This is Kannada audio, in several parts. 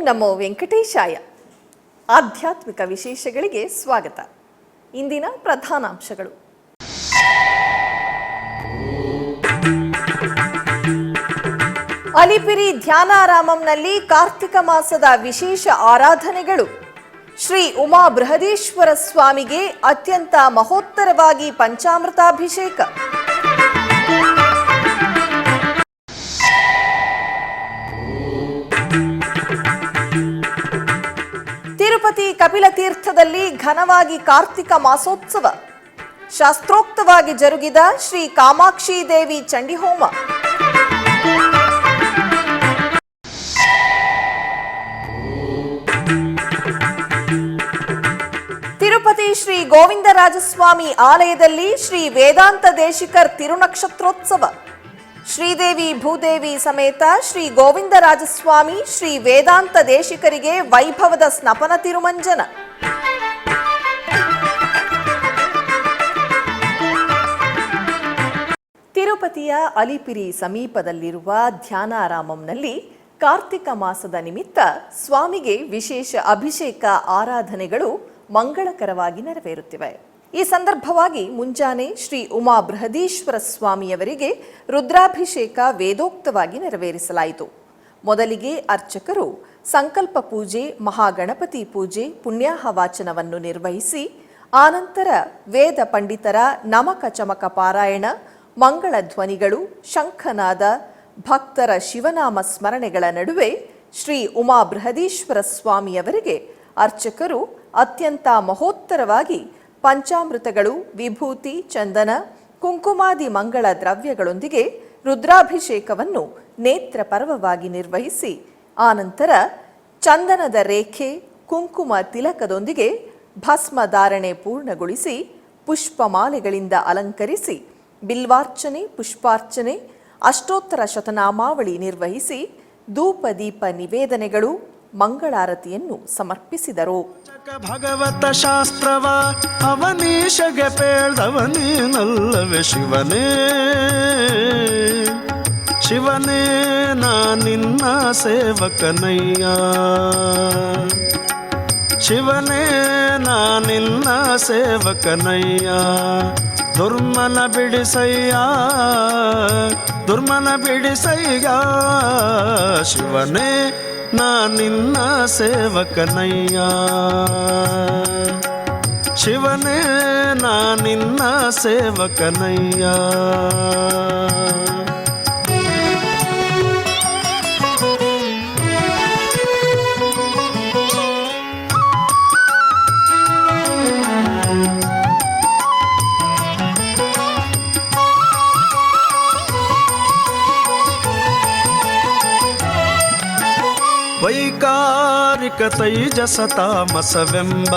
ನಮೋ ವೆಂಕಟೇಶಾಯ. ಆಧ್ಯಾತ್ಮಿಕ ವಿಶೇಷಗಳಿಗೆ ಸ್ವಾಗತ. ಇಂದಿನ ಪ್ರಧಾನಾಂಶಗಳು. ಅಲಿಪಿರಿ ಧ್ಯಾನಾರಾಮಂನಲ್ಲಿ ಕಾರ್ತಿಕ ಮಾಸದ ವಿಶೇಷ ಆರಾಧನೆಗಳು. ಶ್ರೀ ಉಮಾ ಬೃಹದೇಶ್ವರ ಸ್ವಾಮಿಗೆ ಅತ್ಯಂತ ಮಹೋತ್ತರವಾಗಿ ಪಂಚಾಮೃತಾಭಿಷೇಕ. ತಿರುಪತಿ ಕಪಿಲತೀರ್ಥದಲ್ಲಿ ಘನವಾಗಿ ಕಾರ್ತಿಕ ಮಾಸೋತ್ಸವ. ಶಾಸ್ತ್ರೋಕ್ತವಾಗಿ ಜರುಗಿದ ಶ್ರೀ ಕಾಮಾಕ್ಷಿ ದೇವಿ ಚಂಡಿಹೋಮ. ತಿರುಪತಿ ಶ್ರೀ ಗೋವಿಂದರಾಜಸ್ವಾಮಿ ಆಲಯದಲ್ಲಿ ಶ್ರೀ ವೇದಾಂತ ದೇಶಿಕರ್ ತಿರುನಕ್ಷತ್ರೋತ್ಸವ. ಶ್ರೀದೇವಿ ಭೂದೇವಿ ಸಮೇತ ಶ್ರೀ ಗೋವಿಂದರಾಜಸ್ವಾಮಿ ಶ್ರೀ ವೇದಾಂತ ದೇಶಿಕರಿಗೆ ವೈಭವದ ಸ್ನಪನ ತಿರುಮಂಜನ. ತಿರುಪತಿಯ ಅಲಿಪಿರಿ ಸಮೀಪದಲ್ಲಿರುವ ಧ್ಯಾನಾರಾಮಂನಲ್ಲಿ ಕಾರ್ತಿಕ ಮಾಸದ ನಿಮಿತ್ತ ಸ್ವಾಮಿಗೆ ವಿಶೇಷ ಅಭಿಷೇಕ ಆರಾಧನೆಗಳು ಮಂಗಳಕರವಾಗಿ ನೆರವೇರುತ್ತಿವೆ. ಈ ಸಂದರ್ಭವಾಗಿ ಮುಂಜಾನೆ ಶ್ರೀ ಉಮಾ ಬೃಹದೀಶ್ವರ ಸ್ವಾಮಿಯವರಿಗೆ ರುದ್ರಾಭಿಷೇಕ ವೇದೋಕ್ತವಾಗಿ ನೆರವೇರಿಸಲಾಯಿತು. ಮೊದಲಿಗೆ ಅರ್ಚಕರು ಸಂಕಲ್ಪ ಪೂಜೆ, ಮಹಾಗಣಪತಿ ಪೂಜೆ, ಪುಣ್ಯಾಹ ವಾಚನವನ್ನು ನಿರ್ವಹಿಸಿ ಆನಂತರ ವೇದ ಪಂಡಿತರ ನಮಕ ಚಮಕ ಪಾರಾಯಣ, ಮಂಗಳ ಧ್ವನಿಗಳು, ಶಂಖನಾದ, ಭಕ್ತರ ಶಿವನಾಮ ಸ್ಮರಣೆಗಳ ನಡುವೆ ಶ್ರೀ ಉಮಾ ಬೃಹದೀಶ್ವರ ಸ್ವಾಮಿಯವರಿಗೆ ಅರ್ಚಕರು ಅತ್ಯಂತ ಮಹೋತ್ತರವಾಗಿ ಪಂಚಾಮೃತಗಳು, ವಿಭೂತಿ, ಚಂದನ, ಕುಂಕುಮಾದಿ ಮಂಗಳ ದ್ರವ್ಯಗಳೊಂದಿಗೆ ರುದ್ರಾಭಿಷೇಕವನ್ನು ನೇತ್ರ ಪರ್ವವಾಗಿ ನಿರ್ವಹಿಸಿ ಆನಂತರ ಚಂದನದ ರೇಖೆ, ಕುಂಕುಮ ತಿಲಕದೊಂದಿಗೆ ಭಸ್ಮ ಧಾರಣೆ ಪೂರ್ಣಗೊಳಿಸಿ ಪುಷ್ಪಮಾಲೆಗಳಿಂದ ಅಲಂಕರಿಸಿ ಬಿಲ್ವಾರ್ಚನೆ, ಪುಷ್ಪಾರ್ಚನೆ, ಅಷ್ಟೋತ್ತರ ಶತನಾಮಾವಳಿ ನಿರ್ವಹಿಸಿ ಧೂಪ ದೀಪ ನಿವೇದನೆಗಳು, ಮಂಗಳಾರತಿಯನ್ನು ಸಮರ್ಪಿಸಿದರು. ಭಗವತ ಶಾಸ್ತ್ರವ ಅವನೀಶಗೆ ಪೇಳ್ದವನೇನಲ್ಲವೇ ಶಿವನೇ, ಶಿವನೇ ನಾ ನಿನ್ನ ಸೇವಕನಯ್ಯ, ಶಿವನೇ ನಾ ನಿನ್ನ ಸೇವಕನಯ್ಯ. ದುರ್ಮನ ಬಿಡಿಸಯ್ಯ, ದುರ್ಮನ ಬಿಡಿಸಯ್ಯ, ಶಿವನೇ ನಾ ನಿನ್ನ ಸೇವಕನಯ್ಯ, ಶಿವನೇ ನಾ ನಿನ್ನ ಸೇವಕನಯ್ಯ. ವೈಕಾರಿಕ ತೈಜಸ ತಾಮಸವೆಂಬ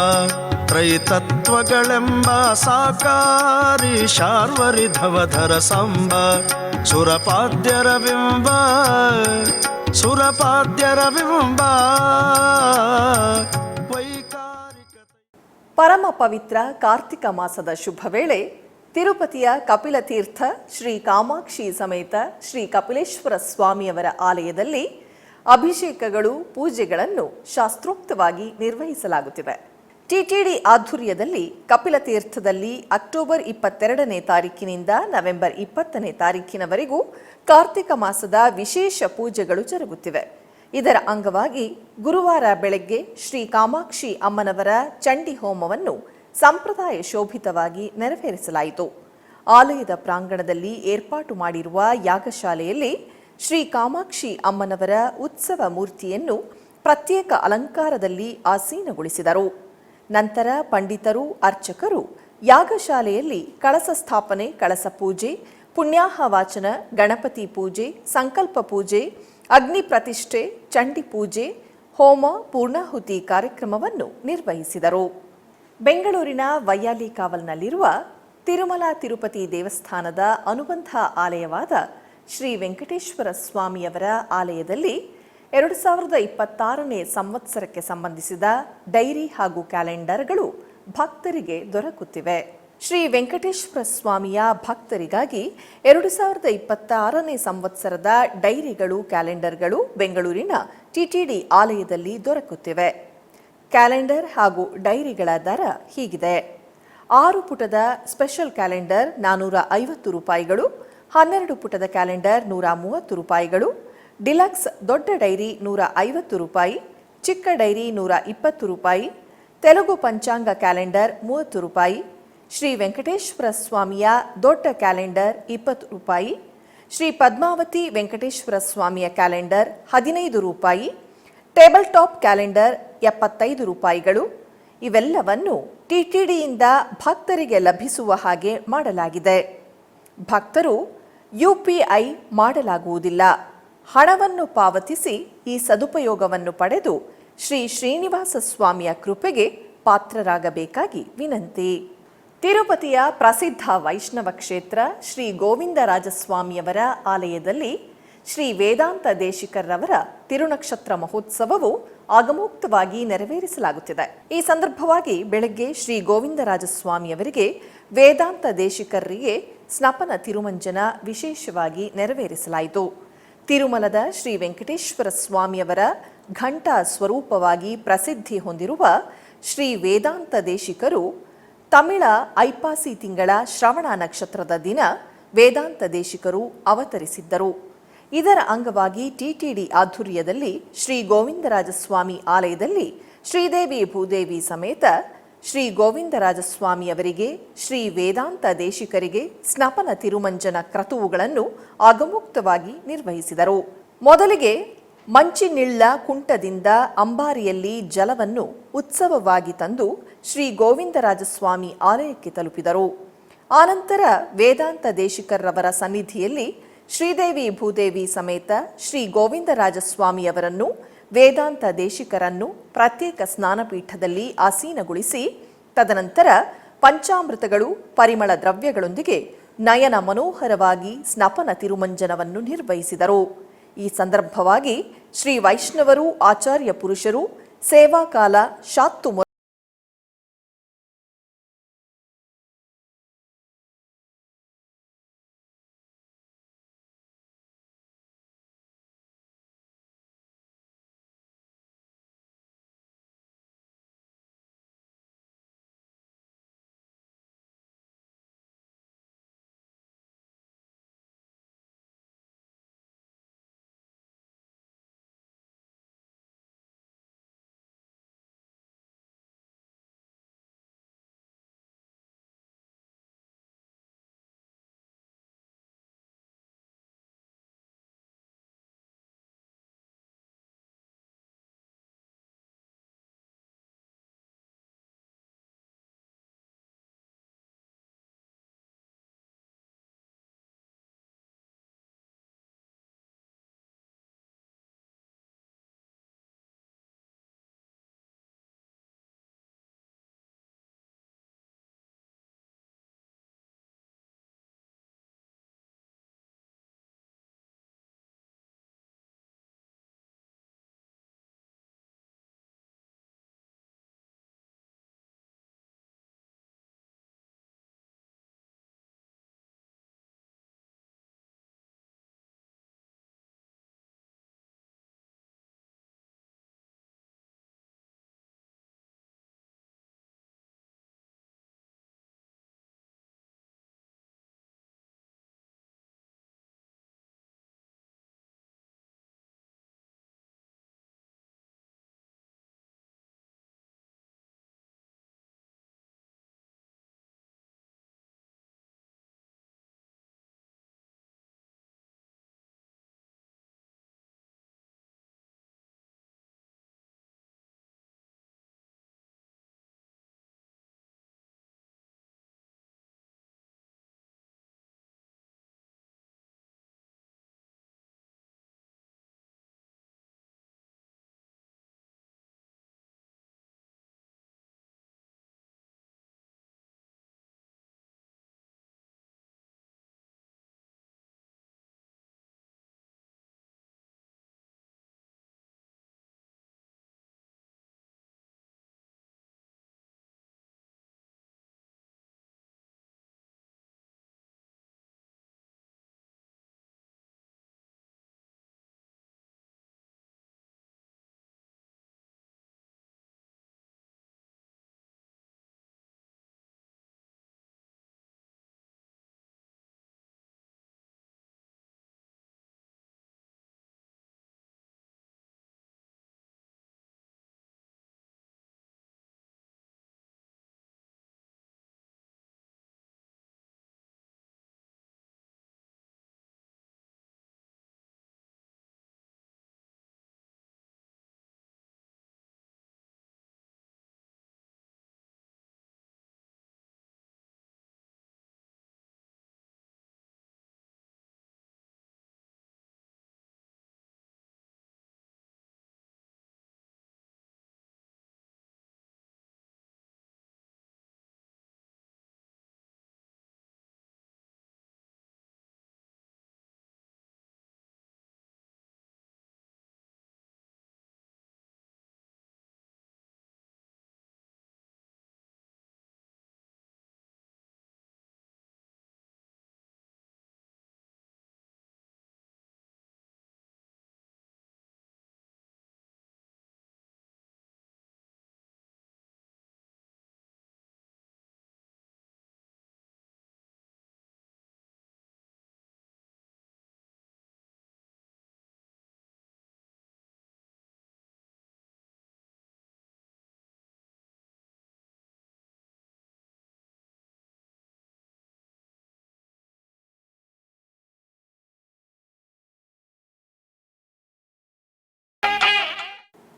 ತ್ರೈತತ್ವಗಳೆಂಬ ಸಾಕಾರಿ ಶಾರ್ವರಿಧವಧರ ಸಂಬ ಸುರಪಾದ್ಯರ ಬಿಂಬ, ಸುರಪಾದ್ಯರ ಬಿಂಬ ವೈಕಾರಿಕ. ಪರಮ ಪವಿತ್ರ ಕಾರ್ತಿಕ ಮಾಸದ ಶುಭ ವೇಳೆ ತಿರುಪತಿಯ ಕಪಿಲತೀರ್ಥ ಶ್ರೀ ಕಾಮಾಕ್ಷಿ ಸಮೇತ ಶ್ರೀ ಕಪಿಲೇಶ್ವರ ಸ್ವಾಮಿಯವರ ಆಲಯದಲ್ಲಿ ಅಭಿಷೇಕಗಳು, ಪೂಜೆಗಳನ್ನು ಶಾಸ್ತ್ರೋಕ್ತವಾಗಿ ನಿರ್ವಹಿಸಲಾಗುತ್ತಿದೆ. ಟಿಟಿಡಿ ಆಧ್ವರ್ಯದಲ್ಲಿ ಕಪಿಲತೀರ್ಥದಲ್ಲಿ ಅಕ್ಟೋಬರ್ 22ನೇ ತಾರೀಕಿನಿಂದ ನವೆಂಬರ್ 20ನೇ ತಾರೀಕಿನವರೆಗೂ ಕಾರ್ತಿಕ ಮಾಸದ ವಿಶೇಷ ಪೂಜೆಗಳು ಜರುಗುತ್ತಿವೆ. ಇದರ ಅಂಗವಾಗಿ ಗುರುವಾರ ಬೆಳಗ್ಗೆ ಶ್ರೀ ಕಾಮಾಕ್ಷಿ ಅಮ್ಮನವರ ಚಂಡಿ ಹೋಮವನ್ನು ಸಂಪ್ರದಾಯ ಶೋಭಿತವಾಗಿ ನೆರವೇರಿಸಲಾಯಿತು. ಆಲಯದ ಪ್ರಾಂಗಣದಲ್ಲಿ ಏರ್ಪಾಟು ಮಾಡಿರುವ ಯಾಗಶಾಲೆಯಲ್ಲಿ ಶ್ರೀ ಕಾಮಾಕ್ಷಿ ಅಮ್ಮನವರ ಉತ್ಸವ ಮೂರ್ತಿಯನ್ನು ಪ್ರತ್ಯೇಕ ಅಲಂಕಾರದಲ್ಲಿ ಆಸೀನಗೊಳಿಸಿದರು. ನಂತರ ಪಂಡಿತರು, ಅರ್ಚಕರು ಯಾಗಶಾಲೆಯಲ್ಲಿ ಕಳಸ ಸ್ಥಾಪನೆ, ಕಳಸ ಪೂಜೆ, ಪುಣ್ಯಾಹ ವಾಚನ, ಗಣಪತಿ ಪೂಜೆ, ಸಂಕಲ್ಪ ಪೂಜೆ, ಅಗ್ನಿ ಪ್ರತಿಷ್ಠೆ, ಚಂಡಿ ಪೂಜೆ, ಹೋಮ, ಪೂರ್ಣಾಹುತಿ ಕಾರ್ಯಕ್ರಮವನ್ನು ನಿರ್ವಹಿಸಿದರು. ಬೆಂಗಳೂರಿನ ವೈಯಾಲಿ ಕಾವಲ್ನಲ್ಲಿರುವ ತಿರುಮಲ ತಿರುಪತಿ ದೇವಸ್ಥಾನದ ಅನುಬಂಧ ಆಲಯವಾದ ಶ್ರೀ ವೆಂಕಟೇಶ್ವರ ಸ್ವಾಮಿಯವರ ಆಲಯದಲ್ಲಿ 2026ನೇ ಸಂವತ್ಸರಕ್ಕೆ ಸಂಬಂಧಿಸಿದ ಡೈರಿ ಹಾಗೂ ಕ್ಯಾಲೆಂಡರ್ಗಳು ಭಕ್ತರಿಗೆ ದೊರಕುತ್ತಿವೆ. ಶ್ರೀ ವೆಂಕಟೇಶ್ವರ ಸ್ವಾಮಿಯ ಭಕ್ತರಿಗಾಗಿ 2026ನೇ ಸಂವತ್ಸರದ ಡೈರಿಗಳು ಕ್ಯಾಲೆಂಡರ್ಗಳು ಬೆಂಗಳೂರಿನ ಟಿಟಿಡಿ ಆಲಯದಲ್ಲಿ ದೊರಕುತ್ತಿವೆ. ಕ್ಯಾಲೆಂಡರ್ ಹಾಗೂ ಡೈರಿಗಳ ದರ ಹೀಗಿದೆ. 6 ಪುಟದ ಸ್ಪೆಷಲ್ ಕ್ಯಾಲೆಂಡರ್ ₹450, 12 ಪುಟದ ಕ್ಯಾಲೆಂಡರ್ ₹130, ಡಿಲಕ್ಸ್ ದೊಡ್ಡ ಡೈರಿ ₹150, ಚಿಕ್ಕ ಡೈರಿ ₹120, ತೆಲುಗು ಪಂಚಾಂಗ ಕ್ಯಾಲೆಂಡರ್ ₹30, ಶ್ರೀ ವೆಂಕಟೇಶ್ವರ ಸ್ವಾಮಿಯ ದೊಡ್ಡ ಕ್ಯಾಲೆಂಡರ್ ₹20, ಶ್ರೀ ಪದ್ಮಾವತಿ ವೆಂಕಟೇಶ್ವರ ಸ್ವಾಮಿಯ ಕ್ಯಾಲೆಂಡರ್ ₹15, ಟೇಬಲ್ ಟಾಪ್ ಕ್ಯಾಲೆಂಡರ್ ₹75 ಇವೆಲ್ಲವನ್ನು ಟಿಟಿಡಿಯಿಂದ ಭಕ್ತರಿಗೆ ಲಭಿಸುವ ಹಾಗೆ ಮಾಡಲಾಗಿದೆ. ಭಕ್ತರು UPI ಮಾಡಲಾಗುವುದಿಲ್ಲ. ಹಣವನ್ನು ಪಾವತಿಸಿ ಈ ಸದುಪಯೋಗವನ್ನು ಪಡೆದು ಶ್ರೀ ಶ್ರೀನಿವಾಸ ಸ್ವಾಮಿಯ ಕೃಪೆಗೆ ಪಾತ್ರರಾಗಬೇಕಾಗಿ ವಿನಂತಿ. ತಿರುಪತಿಯ ಪ್ರಸಿದ್ಧ ವೈಷ್ಣವ ಕ್ಷೇತ್ರ ಶ್ರೀ ಗೋವಿಂದರಾಜಸ್ವಾಮಿಯವರ ಆಲಯದಲ್ಲಿ ಶ್ರೀ ವೇದಾಂತ ದೇಶಿಕರ್ರವರ ತಿರುನಕ್ಷತ್ರ ಮಹೋತ್ಸವವು ಆಗಮೋಕ್ತವಾಗಿ ನೆರವೇರಿಸಲಾಗುತ್ತಿದೆ. ಈ ಸಂದರ್ಭವಾಗಿ ಬೆಳಗ್ಗೆ ಶ್ರೀ ಗೋವಿಂದರಾಜಸ್ವಾಮಿಯವರಿಗೆ ವೇದಾಂತ ದೇಶಿಕರ್ರಿಗೆ ಸ್ನಪನ ತಿರುಮಂಜನ ವಿಶೇಷವಾಗಿ ನೆರವೇರಿಸಲಾಯಿತು. ತಿರುಮಲದ ಶ್ರೀ ವೆಂಕಟೇಶ್ವರ ಸ್ವಾಮಿಯವರ ಘಂಟಾ ಸ್ವರೂಪವಾಗಿ ಪ್ರಸಿದ್ಧಿ ಹೊಂದಿರುವ ಶ್ರೀ ವೇದಾಂತ ದೇಶಿಕರು ತಮಿಳ ಐಪಾಸಿ ತಿಂಗಳ ಶ್ರವಣ ನಕ್ಷತ್ರದ ದಿನ ವೇದಾಂತ ದೇಶಿಕರು ಅವತರಿಸಿದ್ದರು. ಇದರ ಅಂಗವಾಗಿ ಟಿಟಿಡಿ ಆಧ್ವರ್ಯದಲ್ಲಿ ಶ್ರೀ ಗೋವಿಂದರಾಜಸ್ವಾಮಿ ಆಲಯದಲ್ಲಿ ಶ್ರೀದೇವಿ ಭೂದೇವಿ ಸಮೇತ ಶ್ರೀ ಗೋವಿಂದರಾಜಸ್ವಾಮಿಯವರಿಗೆ ಶ್ರೀ ವೇದಾಂತ ದೇಶಿಕರಿಗೆ ಸ್ನಪನ ತಿರುಮಂಜನ ಕ್ರತುವುಗಳನ್ನು ಆಗಮೋಕ್ತವಾಗಿ ನಿರ್ವಹಿಸಿದರು. ಮೊದಲಿಗೆ ಮಂಚಿನಿಳ್ಳ ಕುಂಟದಿಂದ ಅಂಬಾರಿಯಲ್ಲಿ ಜಲವನ್ನು ಉತ್ಸವವಾಗಿ ತಂದು ಶ್ರೀ ಗೋವಿಂದರಾಜಸ್ವಾಮಿ ಆಲಯಕ್ಕೆ ತಲುಪಿದರು. ಆನಂತರ ವೇದಾಂತ ದೇಶಿಕರ್ರವರ ಸನ್ನಿಧಿಯಲ್ಲಿ ಶ್ರೀದೇವಿ ಭೂದೇವಿ ಸಮೇತ ಶ್ರೀ ಗೋವಿಂದರಾಜಸ್ವಾಮಿಯವರನ್ನು ವೇದಾಂತ ದೇಶಿಕರನ್ನು ಪ್ರತ್ಯೇಕ ಸ್ನಾನಪೀಠದಲ್ಲಿ ಆಸೀನಗೊಳಿಸಿ ತದನಂತರ ಪಂಚಾಮೃತಗಳು ಪರಿಮಳ ದ್ರವ್ಯಗಳೊಂದಿಗೆ ನಯನ ಮನೋಹರವಾಗಿ ಸ್ನಪನ ತಿರುಮಂಜನವನ್ನು ನಿರ್ವಹಿಸಿದರು. ಈ ಸಂದರ್ಭವಾಗಿ ಶ್ರೀ ವೈಷ್ಣವರು ಆಚಾರ್ಯ ಪುರುಷರು ಸೇವಾಕಾಲ ಶಾತ್ತು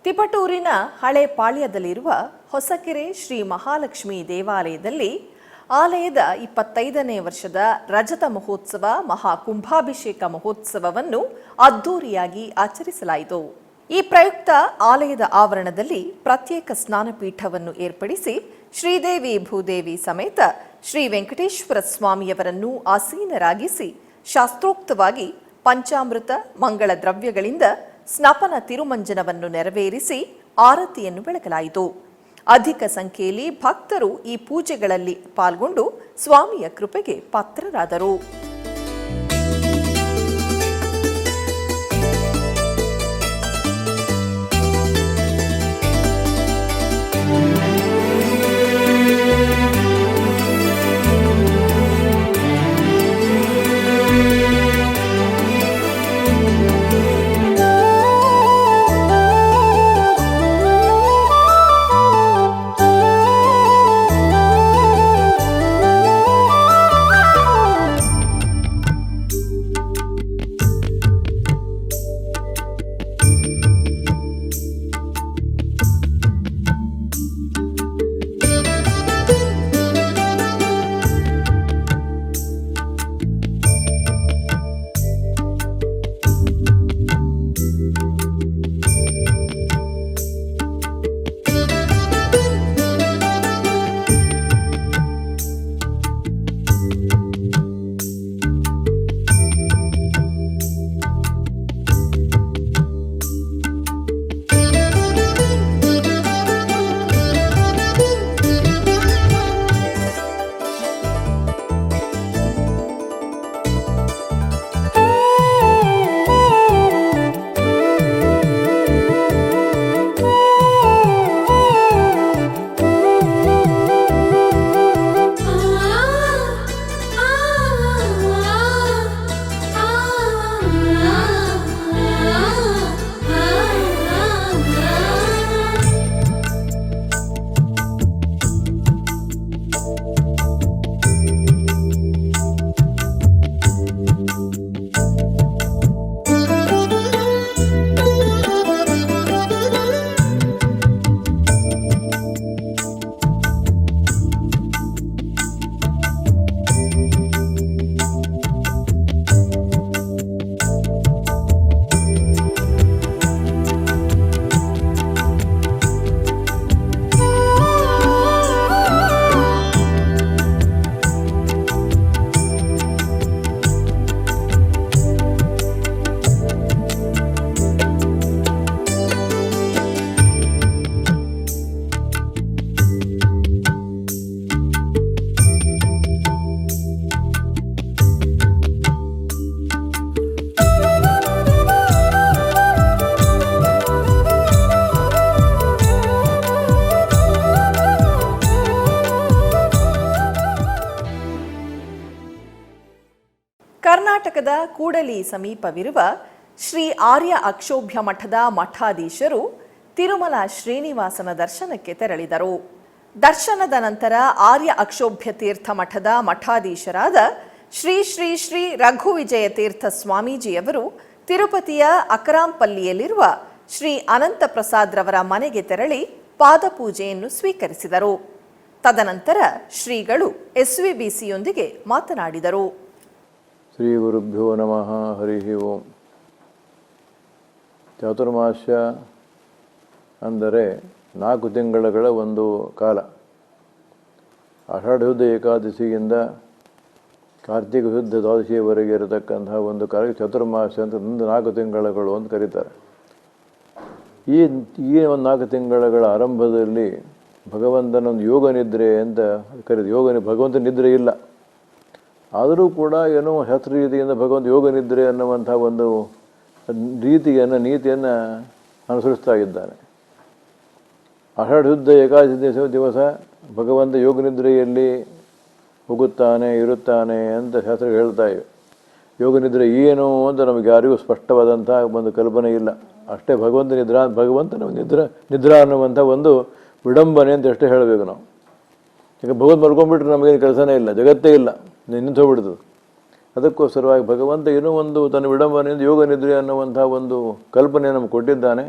ತಿಪಟೂರಿನ ಹಳೆ ಪಾಳ್ಯದಲ್ಲಿರುವ ಹೊಸಕೆರೆ ಶ್ರೀ ಮಹಾಲಕ್ಷ್ಮಿ ದೇವಾಲಯದಲ್ಲಿ ಆಲಯದ 25ನೇ ವರ್ಷದ ರಜತ ಮಹೋತ್ಸವ ಮಹಾಕುಂಭಾಭಿಷೇಕ ಮಹೋತ್ಸವವನ್ನು ಅದ್ದೂರಿಯಾಗಿ ಆಚರಿಸಲಾಯಿತು. ಈ ಪ್ರಯುಕ್ತ ಆಲಯದ ಆವರಣದಲ್ಲಿ ಪ್ರತ್ಯೇಕ ಸ್ನಾನಪೀಠವನ್ನು ಏರ್ಪಡಿಸಿ ಶ್ರೀದೇವಿ ಭೂದೇವಿ ಸಮೇತ ಶ್ರೀ ವೆಂಕಟೇಶ್ವರ ಸ್ವಾಮಿಯವರನ್ನು ಆಸೀನರಾಗಿಸಿ ಶಾಸ್ತ್ರೋಕ್ತವಾಗಿ ಪಂಚಾಮೃತ ಮಂಗಳ ದ್ರವ್ಯಗಳಿಂದ ಸ್ನಪನ ತಿರುಮಂಜನವನ್ನು ನೆರವೇರಿಸಿ ಆರತಿಯನ್ನು ಬೆಳಗಲಾಯಿತು. ಅಧಿಕ ಸಂಖ್ಯೆಯಲ್ಲಿ ಭಕ್ತರು ಈ ಪೂಜೆಗಳಲ್ಲಿ ಪಾಲ್ಗೊಂಡು ಸ್ವಾಮಿಯ ಕೃಪೆಗೆ ಪಾತ್ರರಾದರು. ಕರ್ನಾಟಕದ ಕೂಡಲಿ ಸಮೀಪವಿರುವ ಶ್ರೀ ಆರ್ಯ ಅಕ್ಷೋಭ್ಯ ಮಠದ ಮಠಾಧೀಶರು ತಿರುಮಲ ಶ್ರೀನಿವಾಸನ ದರ್ಶನಕ್ಕೆ ತೆರಳಿದರು. ದರ್ಶನದ ನಂತರ ಆರ್ಯ ಅಕ್ಷೋಭ್ಯ ತೀರ್ಥ ಮಠದ ಮಠಾಧೀಶರಾದ ಶ್ರೀ ಶ್ರೀ ಶ್ರೀ ರಘುವಿಜಯ ತೀರ್ಥ ಸ್ವಾಮೀಜಿಯವರು ತಿರುಪತಿಯ ಅಕರಾಂಪಲ್ಲಿಯಲ್ಲಿರುವ ಶ್ರೀ ಅನಂತ ಪ್ರಸಾದ್ರವರ ಮನೆಗೆ ತೆರಳಿ ಪಾದಪೂಜೆಯನ್ನು ಸ್ವೀಕರಿಸಿದರು. ತದನಂತರ ಶ್ರೀಗಳು ಎಸ್ವಿಬಿಸಿಯೊಂದಿಗೆ ಮಾತನಾಡಿದರು. ಶ್ರೀ ಗುರುಭ್ಯೋ ನಮಃ. ಹರಿ ಓಂ. ಚಾತುರ್ಮಾಸ್ಯ ಅಂದರೆ 4 ತಿಂಗಳ ಒಂದು ಕಾಲ. ಆಷಾಢ ಶುದ್ಧ ಏಕಾದಶಿಯಿಂದ ಕಾರ್ತಿಕ ಶುದ್ಧ ದ್ವಾದಶಿಯವರೆಗೆ ಇರತಕ್ಕಂತಹ ಒಂದು ಕಾಲ ಚತುರ್ಮಾಸ್ಯ ಅಂತ 4 ತಿಂಗಳು ಅಂತ ಕರೀತಾರೆ. ಈ ಒಂದು 4 ತಿಂಗಳ ಆರಂಭದಲ್ಲಿ ಭಗವಂತನೊಂದು ಯೋಗ ನಿದ್ರೆ ಅಂತ ಕರೀತಾರೆ. ಭಗವಂತ ನಿದ್ರೆ ಇಲ್ಲ, ಆದರೂ ಕೂಡ ಏನೋ ಶಾಸ್ತ್ರ ರೀತಿಯಿಂದ ಭಗವಂತ ಯೋಗ ನಿದ್ರೆ ಅನ್ನುವಂಥ ಒಂದು ನೀತಿಯನ್ನು ಅನುಸರಿಸ್ತಾ ಇದ್ದಾನೆ. ಆಷಾಢ ಶುದ್ಧ ಏಕಾದಶಿ ದಿವಸ ಭಗವಂತ ಯೋಗ ನಿದ್ರೆಯಲ್ಲಿ ಹೋಗುತ್ತಾನೆ, ಇರುತ್ತಾನೆ ಅಂತ ಶಾಸ್ತ್ರ ಹೇಳ್ತಾ ಇವೆ. ಯೋಗ ನಿದ್ರೆ ಏನು ಅಂತ ನಮಗೆ ಯಾರಿಗೂ ಸ್ಪಷ್ಟವಾದಂಥ ಒಂದು ಕಲ್ಪನೆ ಇಲ್ಲ. ಅಷ್ಟೇ ಭಗವಂತ ನಿದ್ರಾ ಅನ್ನುವಂಥ ಒಂದು ವಿಡಂಬನೆ ಅಂತ ಅಷ್ಟೇ ಹೇಳಬೇಕು ನಾವು. ಈಗ ಭಗವಂತ ಮಲ್ಕೊಂಡ್ಬಿಟ್ರೆ ನಮಗೇನು ಕೆಲಸನೇ ಇಲ್ಲ, ಜಗತ್ತೇ ಇಲ್ಲ, ನಿಂತು ಹೋಗ್ಬಿಡ್ತದೆ. ಅದಕ್ಕೋಸ್ಕರವಾಗಿ ಭಗವಂತ ಏನೋ ಒಂದು ತನ್ನ ವಿಡಂಬನೆಯಿಂದ ಯೋಗ ನಿದ್ರೆ ಅನ್ನುವಂಥ ಒಂದು ಕಲ್ಪನೆ ನಮಗೆ ಕೊಟ್ಟಿದ್ದಾನೆ.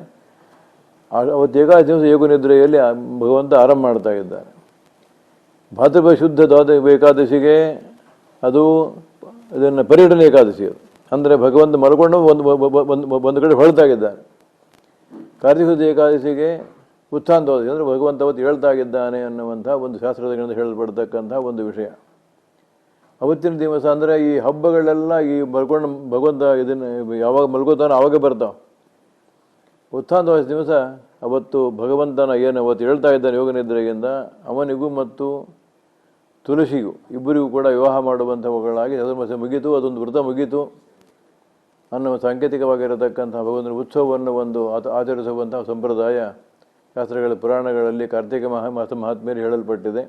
ಅವತ್ತು ಏಕಾದಶಿ ದಿವಸ ಯೋಗನಿದ್ರೆಯಲ್ಲಿ ಭಗವಂತ ಆರಂಭ ಮಾಡ್ತಾ ಇದ್ದಾನೆ. ಭಾದ್ರಪದ ಶುದ್ಧ ಏಕಾದಶಿಗೆ ಅದು ಇದನ್ನು ಪರ್ಯಟನೆ ಏಕಾದಶಿ ಅದು. ಅಂದರೆ ಭಗವಂತ ಮಲ್ಕೊಂಡು ಒಂದು ಕಡೆ ಹೊರತಾಗಿದ್ದಾನೆ. ಕಾರ್ತಿಕ ಶುದ್ಧ ಏಕಾದಶಿಗೆ ಉತ್ಥಾನ ದ್ವಾದಶಿ ಅಂದರೆ ಭಗವಂತ ಅವತ್ತು ಹೇಳ್ತಾಗಿದ್ದಾನೆ ಅನ್ನುವಂಥ ಒಂದು ಶಾಸ್ತ್ರದಿಂದ ಹೇಳಲ್ಪಡ್ತಕ್ಕಂಥ ಒಂದು ವಿಷಯ. ಅವತ್ತಿನ ದಿವಸ ಅಂದರೆ ಈ ಹಬ್ಬಗಳೆಲ್ಲ ಈ ಮಲ್ಕೊಂಡು ಭಗವಂತ ಇದನ್ನು ಯಾವಾಗ ಮಲ್ಕೋತಾನೋ ಆವಾಗ ಬರ್ತಾವೆ. ಉತ್ಥಾನ ದ್ವಾದಶಿ ದಿವಸ ಅವತ್ತು ಭಗವಂತನ ಏನು ಅವತ್ತು ಹೇಳ್ತಾ ಇದ್ದಾನೆ ಯೋಗನಿದ್ರೆಯಿಂದ, ಅವನಿಗೂ ಮತ್ತು ತುಳಸಿಗೂ ಇಬ್ಬರಿಗೂ ಕೂಡ ವಿವಾಹ ಮಾಡುವಂಥವುಗಳಾಗಿ ಚತುರ್ಮಾಸ ಮುಗೀತು, ಅದೊಂದು ವ್ರತ ಮುಗೀತು ಅನ್ನುವ ಸಾಂಕೇತಿಕವಾಗಿರತಕ್ಕಂಥ ಭಗವಂತನ ಉತ್ಸವವನ್ನು ಒಂದು ಆಚರಿಸುವಂಥ ಸಂಪ್ರದಾಯ ಶಾಸ್ತ್ರಗಳ ಪುರಾಣಗಳಲ್ಲಿ ಕಾರ್ತಿಕ ಮಾಸ ಮಹಾತ್ಮೆಯಲ್ಲಿ ಹೇಳಲ್ಪಟ್ಟಿದೆ.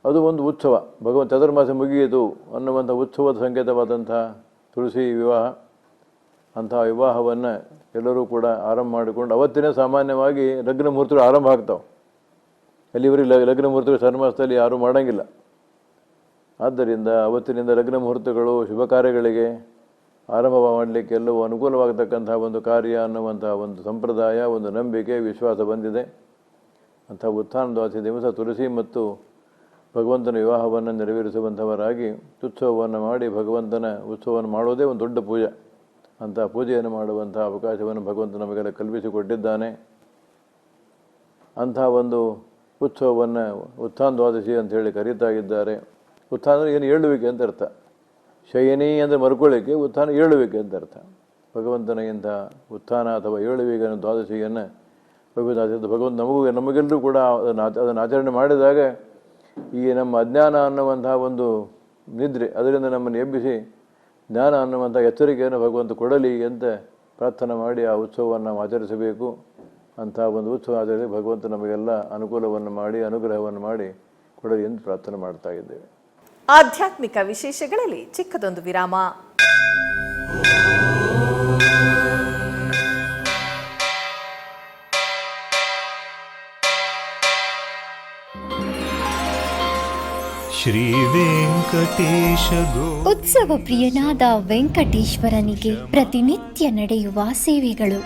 ಅದು ಒಂದು ಉತ್ಸವ, ಭಗವಂತ ಚತುರ್ಮಾಸ ಮುಗಿಯಿತು ಅನ್ನುವಂಥ ಉತ್ಸವದ ಸಂಕೇತವಾದಂಥ ತುಳಸಿ ವಿವಾಹ. ಅಂಥ ವಿವಾಹವನ್ನು ಎಲ್ಲರೂ ಕೂಡ ಆರಂಭ ಮಾಡಿಕೊಂಡು ಅವತ್ತಿನ ಸಾಮಾನ್ಯವಾಗಿ ಲಗ್ನ ಮುಹೂರ್ತಗಳು ಆರಂಭ ಆಗ್ತಾವೆ. ಎಲ್ಲಿವರೆಗೆ ಲಗ್ನ ಮುಹೂರ್ತಗಳು ಚಾತುರ್ಮಾಸದಲ್ಲಿ ಯಾರೂ ಮಾಡೋಂಗಿಲ್ಲ. ಆದ್ದರಿಂದ ಅವತ್ತಿನಿಂದ ಲಗ್ನ ಮುಹೂರ್ತಗಳು ಶುಭ ಕಾರ್ಯಗಳಿಗೆ ಆರಂಭ ಮಾಡಲಿಕ್ಕೆ ಎಲ್ಲವೂ ಅನುಕೂಲವಾಗತಕ್ಕಂಥ ಒಂದು ಕಾರ್ಯ ಅನ್ನುವಂಥ ಒಂದು ಸಂಪ್ರದಾಯ, ಒಂದು ನಂಬಿಕೆ, ವಿಶ್ವಾಸ ಬಂದಿದೆ. ಅಂಥ ಉತ್ಥಾನ ದ್ವಾದಶಿ ದಿವಸ ತುಳಸಿ ಮತ್ತು ಭಗವಂತನ ವಿವಾಹವನ್ನು ನೆರವೇರಿಸುವಂಥವರಾಗಿ ಉತ್ಸವವನ್ನು ಮಾಡಿ ಭಗವಂತನ ಉತ್ಸವವನ್ನು ಮಾಡೋದೇ ಒಂದು ದೊಡ್ಡ ಪೂಜೆ. ಅಂಥ ಪೂಜೆಯನ್ನು ಮಾಡುವಂಥ ಅವಕಾಶವನ್ನು ಭಗವಂತ ನಮಗೆಲ್ಲ ಕಲ್ಪಿಸಿಕೊಟ್ಟಿದ್ದಾನೆ. ಅಂಥ ಒಂದು ಉತ್ಸವವನ್ನು ಉತ್ಥಾನ ದ್ವಾದಶಿ ಅಂಥೇಳಿ ಕರೀತಾ ಇದ್ದಾರೆ. ಉತ್ಥಾನ ಅಂದರೆ ಏನು ಏಳುವಿಕೆ ಅಂತ ಅರ್ಥ. ಶಯನಿ ಅಂದರೆ ಮರ್ಕೊಳ್ಳಿಕ್ಕೆ, ಉತ್ಥಾನ ಏಳುವಿಕೆ ಅಂತ ಅರ್ಥ. ಭಗವಂತನ ಇಂಥ ಉತ್ಥಾನ ಅಥವಾ ಏಳುವಿಕೆ ಅನ್ನೋ ದ್ವಾದಶಿಯನ್ನು ಭಗವಂತ ನಮಗೆಲ್ಲರೂ ಕೂಡ ಅದನ್ನು ಆಚರಣೆ ಮಾಡಿದಾಗ ಈ ನಮ್ಮ ಅಜ್ಞಾನ ಅನ್ನುವಂಥ ಒಂದು ನಿದ್ರೆ ಅದರಿಂದ ನಮ್ಮನ್ನು ಎಬ್ಬಿಸಿ ಜ್ಞಾನ ಅನ್ನುವಂಥ ಎಚ್ಚರಿಕೆಯನ್ನು ಭಗವಂತ ಕೊಡಲಿ ಅಂತ ಪ್ರಾರ್ಥನೆ ಮಾಡಿ ಆ ಉತ್ಸವವನ್ನು ನಾವು ಆಚರಿಸಬೇಕು. ಅಂಥ ಒಂದು ಉತ್ಸವ ಆಚರಿಸಿ ಭಗವಂತ ನಮಗೆಲ್ಲ ಅನುಕೂಲವನ್ನು ಮಾಡಿ ಅನುಗ್ರಹವನ್ನು ಮಾಡಿ ಕೊಡಲಿ ಎಂದು ಪ್ರಾರ್ಥನೆ ಮಾಡ್ತಾ ಇದ್ದೇವೆ. ಆಧ್ಯಾತ್ಮಿಕ ವಿಶೇಷಗಳಲ್ಲಿ ಚಿಕ್ಕದೊಂದು ವಿರಾಮ. ಶ್ರೀ ವೆಂಕಟೇಶ ಉತ್ಸವ ಪ್ರಿಯನಾದ ವೆಂಕಟೇಶ್ವರನಿಗೆ ಪ್ರತಿನಿತ್ಯ ನಡೆಯುವ ಸೇವೆಗಳು.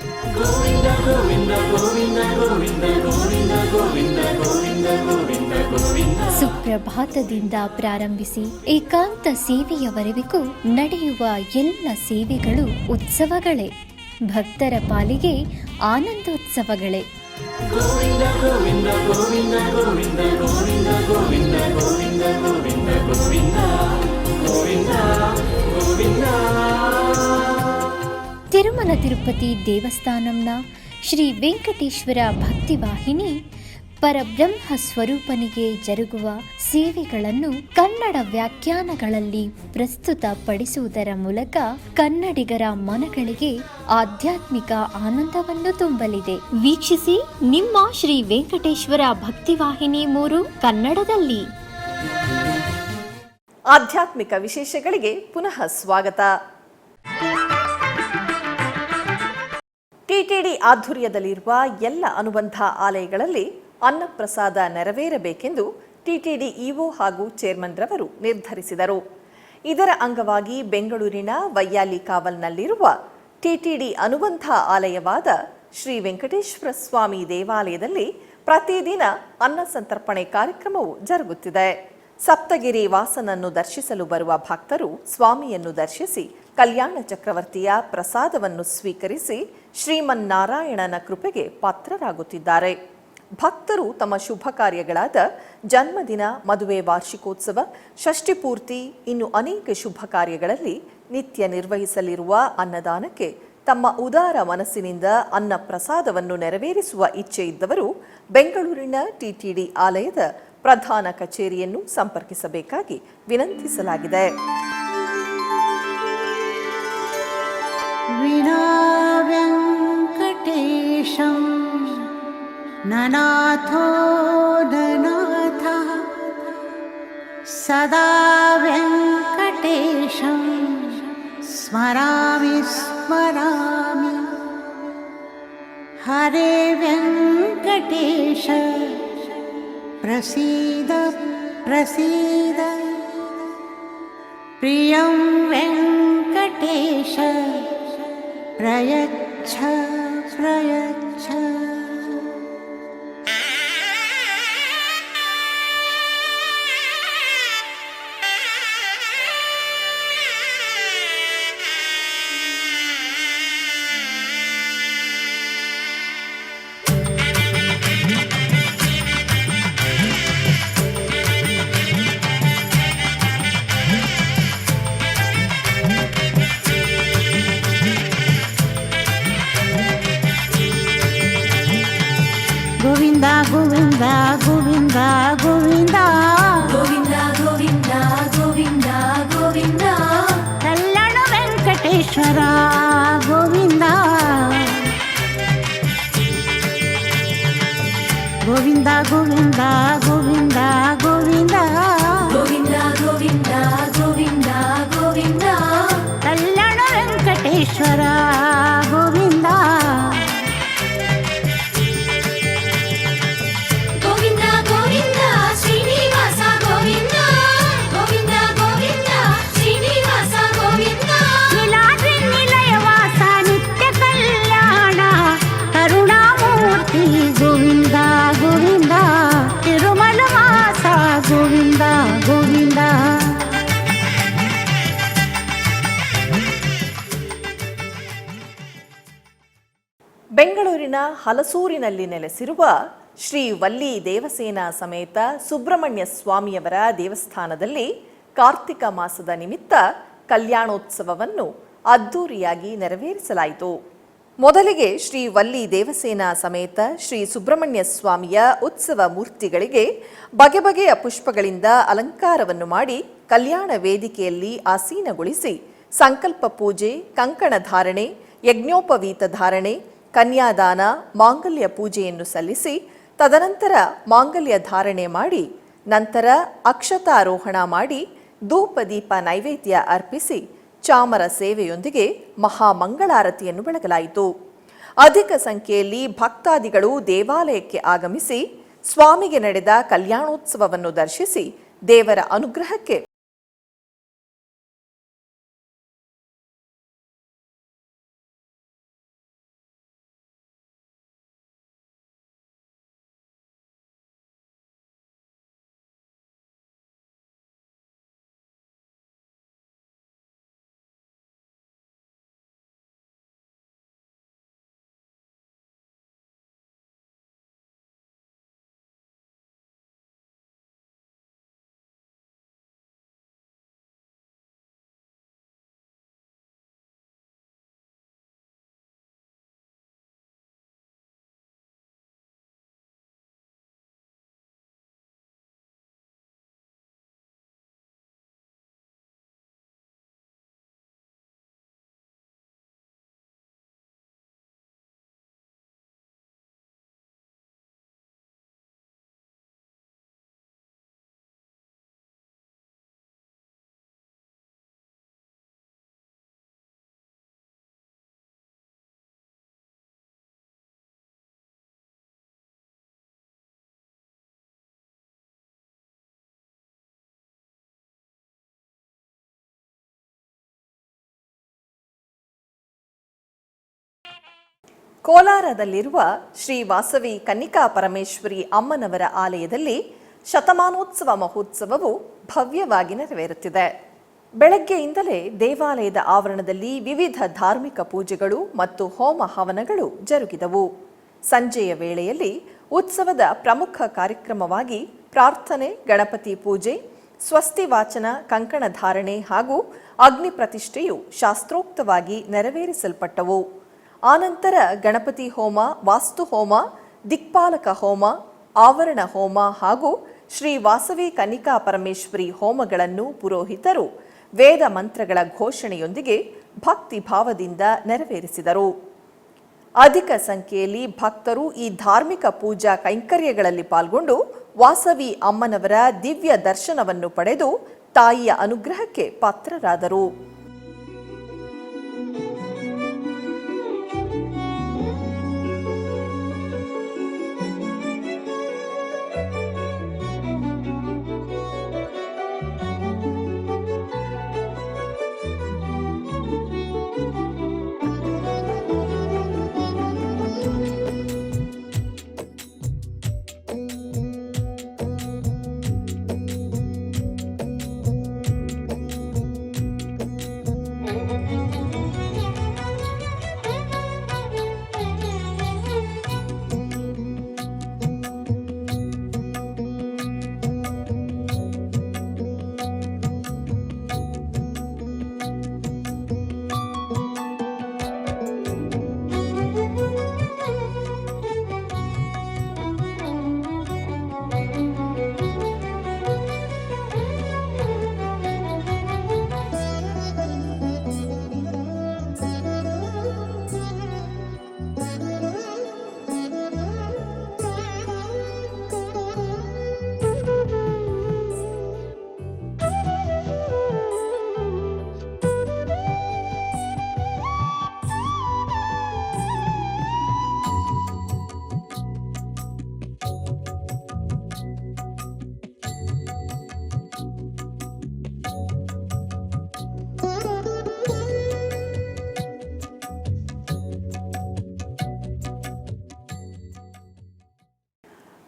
ಸುಪ್ರಭಾತದಿಂದ ಪ್ರಾರಂಭಿಸಿ ಏಕಾಂತ ಸೇವೆಯವರೆಗೂ ನಡೆಯುವ ಎಲ್ಲ ಸೇವೆಗಳು ಉತ್ಸವಗಳೇ. ಭಕ್ತರ ಪಾಲಿಗೆ ಆನಂದೋತ್ಸವಗಳೇ. ಗೋವಿಂದ ಗೋವಿಂದ ಗೋವಿಂದ ಗೋವಿಂದ ಗೋವಿಂದ ಗೋವಿಂದ ಗೋವಿಂದ ಗೋವಿಂದ ಗೋವಿಂದ ಗೋವಿಂದ ಗೋವಿಂದ. ತಿರುಮಲ ತಿರುಪತಿ ದೇವಸ್ಥಾನಂನ ಶ್ರೀ ವೆಂಕಟೇಶ್ವರ ಭಕ್ತಿವಾಹಿನಿ ಪರಬ್ರಹ್ಮ ಸ್ವರೂಪನಿಗೆ ಜರುಗುವ ಸೇವೆಗಳನ್ನು ಕನ್ನಡ ವ್ಯಾಖ್ಯಾನಗಳಲ್ಲಿ ಪ್ರಸ್ತುತಪಡಿಸುವುದರ ಮೂಲಕ ಕನ್ನಡಿಗರ ಮನಗಳಿಗೆ ಆಧ್ಯಾತ್ಮಿಕ ಆನಂದವನ್ನು ತುಂಬಲಿದೆ. ವೀಕ್ಷಿಸಿ ನಿಮ್ಮ ಶ್ರೀ ವೆಂಕಟೇಶ್ವರ ಭಕ್ತಿವಾಹಿನಿ 3 ಕನ್ನಡದಲ್ಲಿ. ಆಧ್ಯಾತ್ಮಿಕ ವಿಶೇಷಗಳಿಗೆ ಪುನಃ ಸ್ವಾಗತ. ಟಿಟಿಡಿ ಆಧ್ವರ್ಯದಲ್ಲಿರುವ ಎಲ್ಲ ಅನುಬಂಧ ಆಲಯಗಳಲ್ಲಿ ಅನ್ನಪ್ರಸಾದ ನೆರವೇರಬೇಕೆಂದು ಟಿಟಿಡಿ ಇಒ ಹಾಗೂ ಚೇರ್ಮನ್ ರವರು ನಿರ್ಧರಿಸಿದರು. ಇದರ ಅಂಗವಾಗಿ ಬೆಂಗಳೂರಿನ ವೈಯಾಲಿ ಕಾವಲ್ನಲ್ಲಿರುವ ಟಿಟಿಡಿ ಅನುಬಂಧ ಆಲಯವಾದ ಶ್ರೀ ವೆಂಕಟೇಶ್ವರ ಸ್ವಾಮಿ ದೇವಾಲಯದಲ್ಲಿ ಪ್ರತಿದಿನ ಅನ್ನ ಸಂತರ್ಪಣೆ ಕಾರ್ಯಕ್ರಮವು ಜರುಗುತ್ತಿದೆ. ಸಪ್ತಗಿರಿ ವಾಸನನ್ನು ದರ್ಶಿಸಲು ಬರುವ ಭಕ್ತರು ಸ್ವಾಮಿಯನ್ನು ದರ್ಶಿಸಿ ಕಲ್ಯಾಣ ಚಕ್ರವರ್ತಿಯ ಪ್ರಸಾದವನ್ನು ಸ್ವೀಕರಿಸಿ ಶ್ರೀಮನ್ನಾರಾಯಣನ ಕೃಪೆಗೆ ಪಾತ್ರರಾಗುತ್ತಿದ್ದಾರೆ. ಭಕ್ತರು ತಮ್ಮ ಶುಭ ಕಾರ್ಯಗಳಾದ ಜನ್ಮದಿನ, ಮದುವೆ, ವಾರ್ಷಿಕೋತ್ಸವ, ಷಷ್ಠಿ ಪೂರ್ತಿ, ಇನ್ನು ಅನೇಕ ಶುಭ ಕಾರ್ಯಗಳಲ್ಲಿ ನಿತ್ಯ ನಿರ್ವಹಿಸಲಿರುವ ಅನ್ನದಾನಕ್ಕೆ ತಮ್ಮ ಉದಾರ ಮನಸ್ಸಿನಿಂದ ಅನ್ನ ಪ್ರಸಾದವನ್ನು ನೆರವೇರಿಸುವ ಇಚ್ಛೆ ಇದ್ದವರು ಬೆಂಗಳೂರಿನ ಟಿಟಿಡಿ ಆಲಯದ ಪ್ರಧಾನ ಕಚೇರಿಯನ್ನು ಸಂಪರ್ಕಿಸಬೇಕಾಗಿ ವಿನಂತಿಸಲಾಗಿದೆ. ನನಾಥೋ ನನಾಥಃ ಸದಾ ವೆಂಕಟೇಶಂ ಸ್ಮರಾಮಿ ಸ್ಮರಾಮಿ. ಹರೇ ವೆಂಕಟೇಶ ಪ್ರಸೀದ ಪ್ರಸೀದ. ಪ್ರಿಯಂ ವೆಂಕಟೇಶ ಪ್ರಯಚ್ಛ ಪ್ರಯಚ್ಛ. रक्ष गोविंदा गोविंदा गोविंदा गोविंदा ಗೋವಿಂದ ಗೋವಿಂದ ಗೋವಿಂದ ಗೋವಿಂದ कल्याण वेंकटेश्वर गोविंदा गोविंदा गोविंदा गोविंदा गोविंदा ಗೋವಿಂದ ಗೋವಿಂದ ಗೋವಿಂದ ಗೋವಿಂದ कल्याण वेंकटेश्वर गोविंदा ಗೋವಿಂದ ಗೋವಿಂದ ಶ್ರೀನಿವಾಸ ಗೋವಿಂದ ಗೋವಿಂದ ಗೋವಿಂದ ಶ್ರೀನಿವಾಸ ಗೋವಿಂದ नीलाद्रि निलयवास नित्य कल्याण करुणामूर्ति गोविंद गोविंद तिरुमल वास गोविंद गोविंद ಬೆಂಗಳೂರಿನ ಹಲಸೂರಿನಲ್ಲಿ ನೆಲೆಸಿರುವ ಶ್ರೀ ವಲ್ಲಿ ದೇವಸೇನಾ ಸಮೇತ ಸುಬ್ರಹ್ಮಣ್ಯ ಸ್ವಾಮಿಯವರ ದೇವಸ್ಥಾನದಲ್ಲಿ ಕಾರ್ತಿಕ ಮಾಸದ ನಿಮಿತ್ತ ಕಲ್ಯಾಣೋತ್ಸವವನ್ನು ಅದ್ದೂರಿಯಾಗಿ ನೆರವೇರಿಸಲಾಯಿತು. ಮೊದಲಿಗೆ ಶ್ರೀ ವಲ್ಲಿ ದೇವಸೇನಾ ಸಮೇತ ಶ್ರೀ ಸುಬ್ರಹ್ಮಣ್ಯ ಸ್ವಾಮಿಯ ಉತ್ಸವ ಮೂರ್ತಿಗಳಿಗೆ ಬಗೆ ಬಗೆಯ ಪುಷ್ಪಗಳಿಂದ ಅಲಂಕಾರವನ್ನು ಮಾಡಿ ಕಲ್ಯಾಣ ವೇದಿಕೆಯಲ್ಲಿ ಆಸೀನಗೊಳಿಸಿ ಸಂಕಲ್ಪ ಪೂಜೆ, ಕಂಕಣ ಧಾರಣೆ, ಯಜ್ಞೋಪವೀತ ಧಾರಣೆ, ಕನ್ಯಾದಾನ, ಮಾಂಗಲ್ಯ ಪೂಜೆಯನ್ನು ಸಲ್ಲಿಸಿ ತದನಂತರ ಮಾಂಗಲ್ಯ ಧಾರಣೆ ಮಾಡಿ ನಂತರ ಅಕ್ಷತಾರೋಹಣ ಮಾಡಿ ಧೂಪದೀಪ ನೈವೇದ್ಯ ಅರ್ಪಿಸಿ ಚಾಮರ ಸೇವೆಯೊಂದಿಗೆ ಮಹಾಮಂಗಳಾರತಿಯನ್ನು ಬೆಳಗಲಾಯಿತು. ಅಧಿಕ ಸಂಖ್ಯೆಯಲ್ಲಿ ಭಕ್ತಾದಿಗಳು ದೇವಾಲಯಕ್ಕೆ ಆಗಮಿಸಿ ಸ್ವಾಮಿಗೆ ನಡೆದ ಕಲ್ಯಾಣೋತ್ಸವವನ್ನು ದರ್ಶಿಸಿ ದೇವರ ಅನುಗ್ರಹಕ್ಕೆ ಕೋಲಾರದಲ್ಲಿರುವ ಶ್ರೀ ವಾಸವಿ ಕನ್ನಿಕಾ ಪರಮೇಶ್ವರಿ ಅಮ್ಮನವರ ಆಲಯದಲ್ಲಿ ಶತಮಾನೋತ್ಸವ ಮಹೋತ್ಸವವು ಭವ್ಯವಾಗಿ ನೆರವೇರುತ್ತಿದೆ. ಬೆಳಗ್ಗೆಯಿಂದಲೇ ದೇವಾಲಯದ ಆವರಣದಲ್ಲಿ ವಿವಿಧ ಧಾರ್ಮಿಕ ಪೂಜೆಗಳು ಮತ್ತು ಹೋಮ ಹವನಗಳು ಜರುಗಿದವು. ಸಂಜೆಯ ವೇಳೆಯಲ್ಲಿ ಉತ್ಸವದ ಪ್ರಮುಖ ಕಾರ್ಯಕ್ರಮವಾಗಿ ಪ್ರಾರ್ಥನೆ, ಗಣಪತಿ ಪೂಜೆ, ಸ್ವಸ್ತಿ ವಾಚನ, ಕಂಕಣ ಧಾರಣೆ ಹಾಗೂ ಅಗ್ನಿ ಪ್ರತಿಷ್ಠೆಯು ಶಾಸ್ತ್ರೋಕ್ತವಾಗಿ ನೆರವೇರಿಸಲ್ಪಟ್ಟವು. ಆನಂತರ ಗಣಪತಿ ಹೋಮ, ವಾಸ್ತು ಹೋಮ, ದಿಕ್ಪಾಲಕ ಹೋಮ, ಆವರಣ ಹೋಮ ಹಾಗೂ ಶ್ರೀ ವಾಸವಿ ಕನ್ನಿಕಾ ಪರಮೇಶ್ವರಿ ಹೋಮಗಳನ್ನು ಪುರೋಹಿತರು ವೇದ ಮಂತ್ರಗಳ ಘೋಷಣೆಯೊಂದಿಗೆ ಭಕ್ತಿ ಭಾವದಿಂದ ನೆರವೇರಿಸಿದರು. ಅಧಿಕ ಸಂಖ್ಯೆಯಲ್ಲಿ ಭಕ್ತರು ಈ ಧಾರ್ಮಿಕ ಪೂಜಾ ಕೈಂಕರ್ಯಗಳಲ್ಲಿ ಪಾಲ್ಗೊಂಡು ವಾಸವಿ ಅಮ್ಮನವರ ದಿವ್ಯ ದರ್ಶನವನ್ನು ಪಡೆದು ತಾಯಿಯ ಅನುಗ್ರಹಕ್ಕೆ ಪಾತ್ರರಾದರು.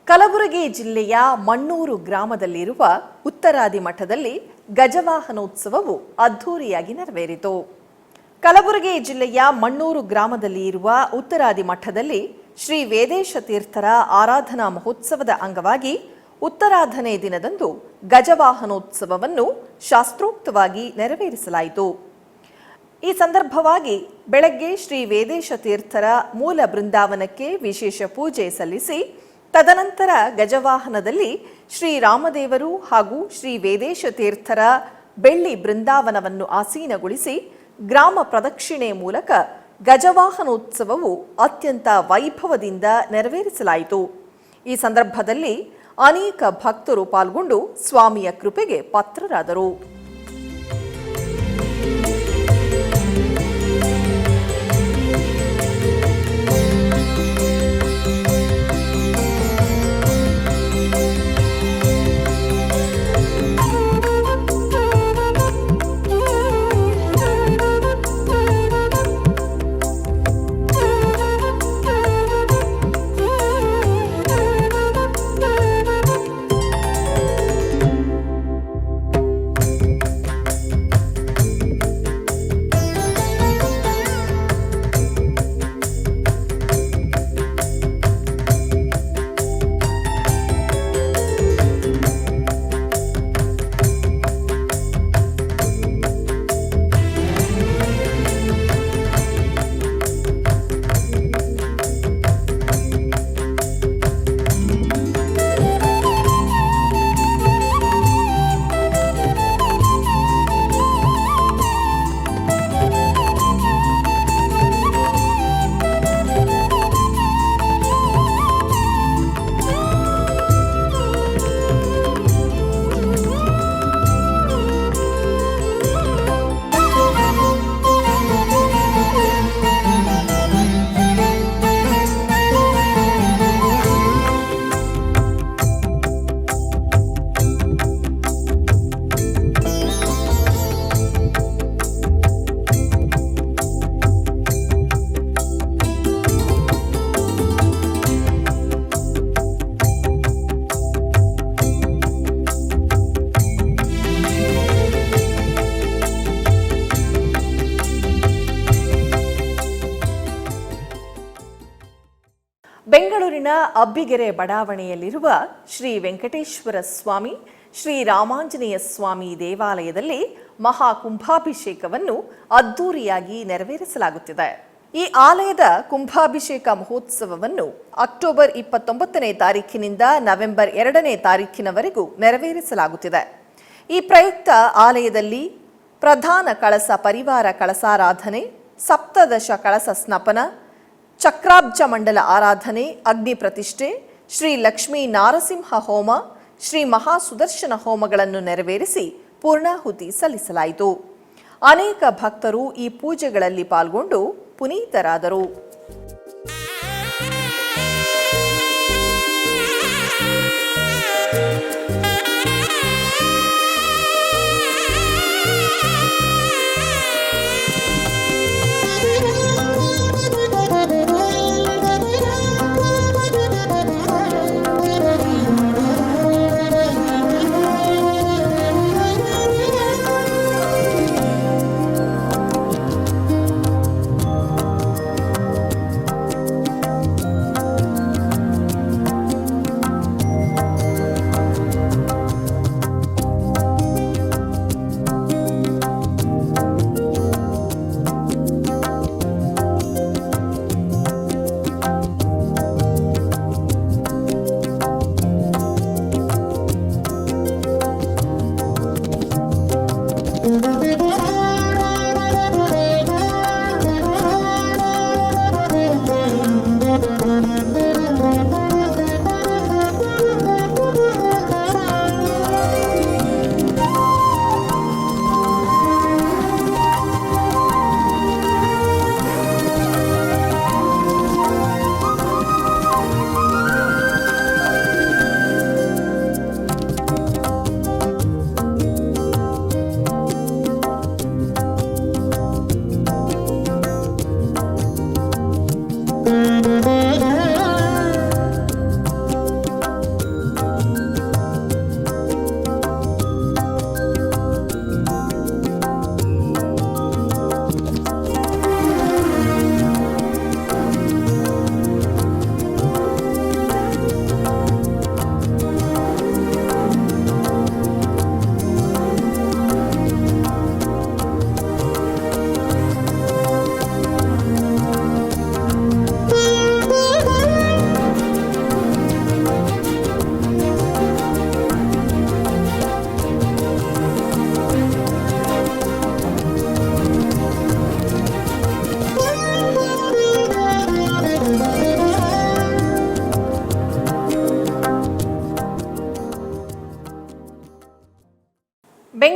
ಕಲಬುರಗಿ ಜಿಲ್ಲೆಯ ಮಣ್ಣೂರು ಗ್ರಾಮದಲ್ಲಿರುವ ಉತ್ತರಾದಿ ಮಠದಲ್ಲಿ ಗಜವಾಹನೋತ್ಸವವು ಅದ್ಧೂರಿಯಾಗಿ ನೆರವೇರಿತು. ಕಲಬುರಗಿ ಜಿಲ್ಲೆಯ ಮಣ್ಣೂರು ಗ್ರಾಮದಲ್ಲಿ ಇರುವ ಉತ್ತರಾದಿ ಮಠದಲ್ಲಿ ಶ್ರೀ ವೇದೇಶ ತೀರ್ಥರ ಆರಾಧನಾ ಮಹೋತ್ಸವದ ಅಂಗವಾಗಿ ಉತ್ತರಾಧನೆ ದಿನದಂದು ಗಜವಾಹನೋತ್ಸವವನ್ನು ಶಾಸ್ತ್ರೋಕ್ತವಾಗಿ ನೆರವೇರಿಸಲಾಯಿತು. ಈ ಸಂದರ್ಭವಾಗಿ ಬೆಳಗ್ಗೆ ಶ್ರೀ ವೇದೇಶ ತೀರ್ಥರ ಮೂಲ ಬೃಂದಾವನಕ್ಕೆ ವಿಶೇಷ ಪೂಜೆ ಸಲ್ಲಿಸಿ ತದನಂತರ ಗಜವಾಹನದಲ್ಲಿ ಶ್ರೀರಾಮದೇವರು ಹಾಗೂ ಶ್ರೀ ವೇದೇಶ ತೀರ್ಥರ ಬೆಳ್ಳಿ ಬೃಂದಾವನವನ್ನು ಆಸೀನಗೊಳಿಸಿ ಗ್ರಾಮ ಪ್ರದಕ್ಷಿಣೆ ಮೂಲಕ ಗಜವಾಹನೋತ್ಸವವು ಅತ್ಯಂತ ವೈಭವದಿಂದ ನೆರವೇರಿಸಲಾಯಿತು. ಈ ಸಂದರ್ಭದಲ್ಲಿ ಅನೇಕ ಭಕ್ತರು ಪಾಲ್ಗೊಂಡು ಸ್ವಾಮಿಯ ಕೃಪೆಗೆ ಪಾತ್ರರಾದರು. ಬೆಂಗಳೂರಿನ ಅಬ್ಬಿಗೆರೆ ಬಡಾವಣೆಯಲ್ಲಿರುವ ಶ್ರೀ ವೆಂಕಟೇಶ್ವರ ಸ್ವಾಮಿ, ಶ್ರೀ ರಾಮಾಂಜನೇಯ ಸ್ವಾಮಿ ದೇವಾಲಯದಲ್ಲಿ ಮಹಾಕುಂಭಾಭಿಷೇಕವನ್ನು ಅದ್ದೂರಿಯಾಗಿ ನೆರವೇರಿಸಲಾಗುತ್ತಿದೆ. ಈ ಆಲಯದ ಕುಂಭಾಭಿಷೇಕ ಮಹೋತ್ಸವವನ್ನು ಅಕ್ಟೋಬರ್ 29ನೇ ತಾರೀಖಿನಿಂದ ನವೆಂಬರ್ 2ನೇ ತಾರೀಖಿನವರೆಗೂ ನೆರವೇರಿಸಲಾಗುತ್ತಿದೆ. ಈ ಪ್ರಯುಕ್ತ ಆಲಯದಲ್ಲಿ ಪ್ರಧಾನ ಕಳಸ ಪರಿವಾರ ಕಳಸಾರಾಧನೆ, ಸಪ್ತದಶ ಕಳಸ ಸ್ನಪನ, ಚಕ್ರಾಬ್ಜ ಮಂಡಲ ಆರಾಧನೆ, ಅಗ್ನಿ ಪ್ರತಿಷ್ಠೆ, ಶ್ರೀ ಲಕ್ಷ್ಮೀ ನಾರಸಿಂಹ ಹೋಮ, ಶ್ರೀ ಮಹಾಸುದರ್ಶನ ಹೋಮಗಳನ್ನು ನೆರವೇರಿಸಿ ಪೂರ್ಣಾಹುತಿ ಸಲ್ಲಿಸಲಾಯಿತು. ಅನೇಕ ಭಕ್ತರು ಈ ಪೂಜೆಗಳಲ್ಲಿ ಪಾಲ್ಗೊಂಡು ಪುನೀತರಾದರು.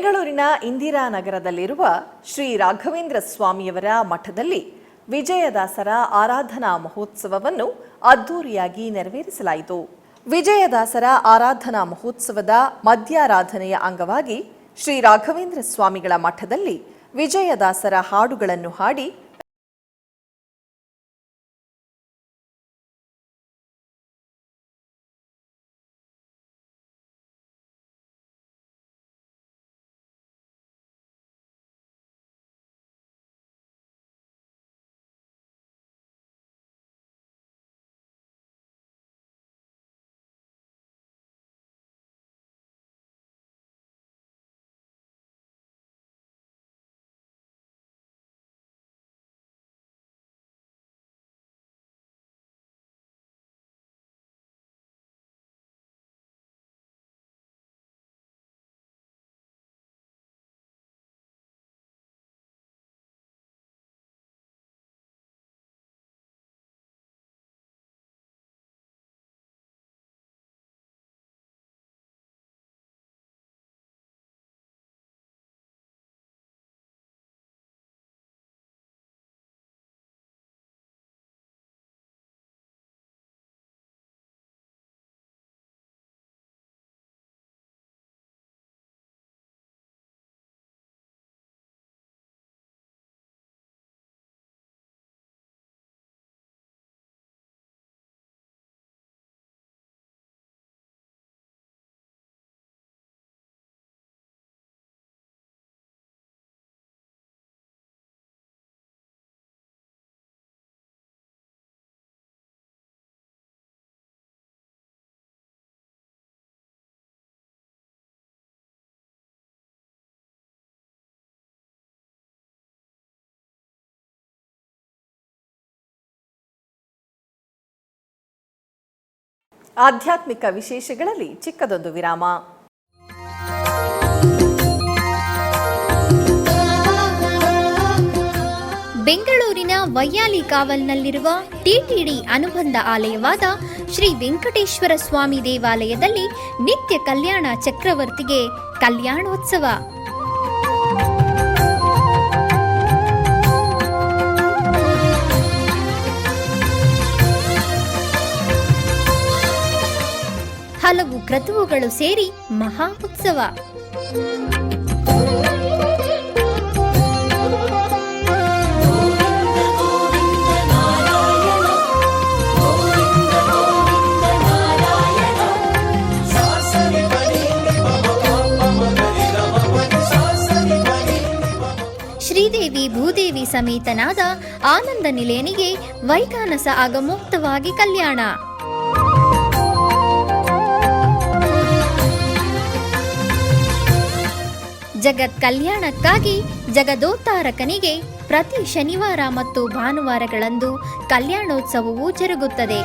ಬೆಂಗಳೂರಿನ ಇಂದಿರಾನಗರದಲ್ಲಿರುವ ಶ್ರೀ ರಾಘವೇಂದ್ರ ಸ್ವಾಮಿಯವರ ಮಠದಲ್ಲಿ ವಿಜಯದಾಸರ ಆರಾಧನಾ ಮಹೋತ್ಸವವನ್ನು ಅದ್ದೂರಿಯಾಗಿ ನೆರವೇರಿಸಲಾಯಿತು. ವಿಜಯದಾಸರ ಆರಾಧನಾ ಮಹೋತ್ಸವದ ಮಧ್ಯಾರಾಧನೆಯ ಅಂಗವಾಗಿ ಶ್ರೀ ರಾಘವೇಂದ್ರ ಸ್ವಾಮಿಗಳ ಮಠದಲ್ಲಿ ವಿಜಯದಾಸರ ಹಾಡುಗಳನ್ನು ಹಾಡಿ ಆಧ್ಯಾತ್ಮಿಕ ವಿಶೇಷಗಳಲ್ಲಿ ಚಿಕ್ಕದೊಂದು ವಿರಾಮ. ಬೆಂಗಳೂರಿನ ವೈಯಾಲಿ ಕಾವಲ್ನಲ್ಲಿರುವ ಟಿಟಿಡಿ ಅನುಬಂಧ ಆಲಯವಾದ ಶ್ರೀ ವೆಂಕಟೇಶ್ವರ ಸ್ವಾಮಿ ದೇವಾಲಯದಲ್ಲಿ ನಿತ್ಯ ಕಲ್ಯಾಣ ಚಕ್ರವರ್ತಿಗೆ ಕಲ್ಯಾಣೋತ್ಸವ. ಹಲವು ಕ್ರತುವುಗಳು ಸೇರಿ ಮಹಾ ಉತ್ಸವ. ಶ್ರೀದೇವಿ ಭೂದೇವಿ ಸಮೇತನಾದ ಆನಂದ ನಿಲಯನಿಗೆ ವೈಖಾನಸ ಆಗಮೋಕ್ತವಾಗಿ ಕಲ್ಯಾಣ. ಜಗತ್ ಕಲ್ಯಾಣಕ್ಕಾಗಿ ಜಗದೋತ್ತಾರಕನಿಗೆ ಪ್ರತಿ ಶನಿವಾರ ಮತ್ತು ಭಾನುವಾರಗಳಂದು ಕಲ್ಯಾಣೋತ್ಸವವು ಜರುಗುತ್ತದೆ.